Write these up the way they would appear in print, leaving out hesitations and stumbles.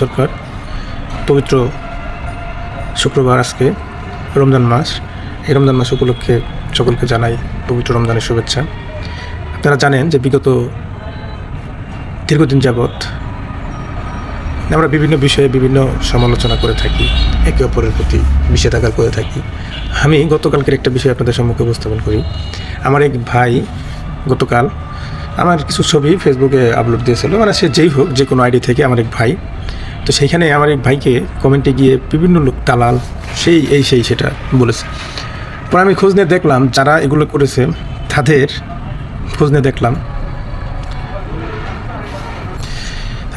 সরকার। পবিত্র শুক্রবার আজকে রমজান মাস। এই রমজান মাস উপলক্ষে সকলকে জানাই পবিত্র রমজানের শুভেচ্ছা। আপনারা জানেন যে বিগত দীর্ঘদিন যাবৎ আমরা বিভিন্ন বিষয়ে বিভিন্ন সমালোচনা করে থাকি, একে অপরের প্রতি নিষেধাজ্ঞা করে থাকি। আমি গতকালকের একটা বিষয় আপনাদের সম্মুখে উপস্থাপন করি। আমার এক ভাই গতকাল আমার কিছু ছবি ফেসবুকে আপলোড দিয়েছিল, মানে সে যেই হোক, যে কোনো আইডি থেকে আমার এক ভাই। তো সেইখানে আমার এক ভাইকে কমেন্টে গিয়ে বিভিন্ন লোক দালাল সেই সেটা বলেছে। পরে আমি খোঁজ নিয়ে দেখলাম যারা এগুলো করেছে তাদের খোঁজ নিয়ে দেখলাম।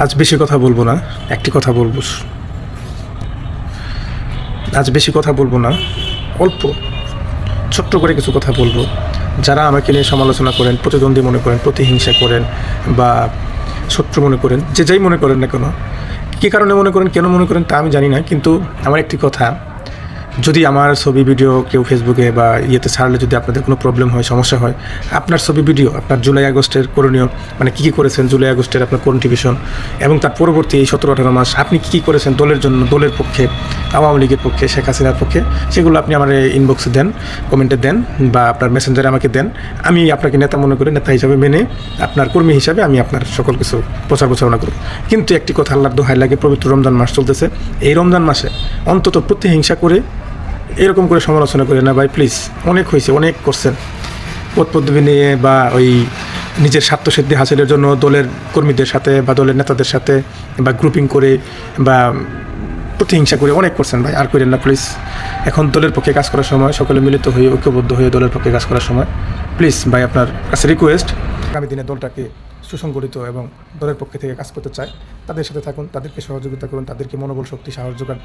আজ বেশি কথা বলবো না, অল্প ছোট্ট করে কিছু কথা বলবো। যারা আমাকে নিয়ে সমালোচনা করেন, প্রতিদ্বন্দ্বী মনে করেন, প্রতিহিংসা করেন বা শত্রু মনে করেন, যে যাই মনে করেন না কেন, কী কারণে মনে করেন, কেন মনে করেন তা আমি জানি না, কিন্তু আমার একটি কথা, যদি আমার ছবি ভিডিও কেউ ফেসবুকে বা ইয়েতে ছাড়লে যদি আপনাদের কোনো প্রবলেম হয়, সমস্যা হয়, আপনার ছবি ভিডিও, আপনার জুলাই আগস্টের করণীয়, মানে কী কী করেছেন জুলাই আগস্টের আপনার কন্ট্রিবিউশন, এবং তার পরবর্তী এই 17-18 মাস আপনি কী করেছেন দলের জন্য, দলের পক্ষে, আওয়ামী লীগের পক্ষে, শেখ হাসিনার পক্ষে, সেগুলো আপনি আমার ইনবক্সে দেন, কমেন্টে দেন বা আপনার মেসেঞ্জারে আমাকে দেন। আমি আপনাকে নেতা মনে করে নেতা হিসাবে মেনে, আপনার কর্মী হিসাবে আমি আপনার সকল কিছু প্রচারণা করব। কিন্তু একটি কথা আল্লাহর দোহাই লাগে, পবিত্র রমজান মাস চলতেছে, এই রমজান মাসে অন্তত প্রতিহিংসা করে এরকম করে সমালোচনা করে না ভাই, প্লিজ। অনেক হয়েছে, অনেক করছেন পদ পদবি নিয়ে বা ওই নিজের স্বার্থসিদ্ধি হাসিলের জন্য দলের কর্মীদের সাথে বা দলের নেতাদের সাথে বা গ্রুপিং করে বা প্রতিহিংসা করে অনেক করছেন ভাই, আর করেন না প্লিজ। এখন দলের পক্ষে কাজ করার সময়, সকলে মিলিত হয়ে ঐক্যবদ্ধ হয়ে দলের পক্ষে কাজ করার সময়, প্লিজ ভাই আপনার কাছে রিকোয়েস্ট, আগামী দিনে দলটাকে সুসংগঠিত এবং দলের পক্ষে থেকে কাজ করতে চায়, তাদের সাথে থাকুন, তাদেরকে সহযোগিতা করুন, তাদেরকে মনোবল, শক্তি, সাহস যোগান।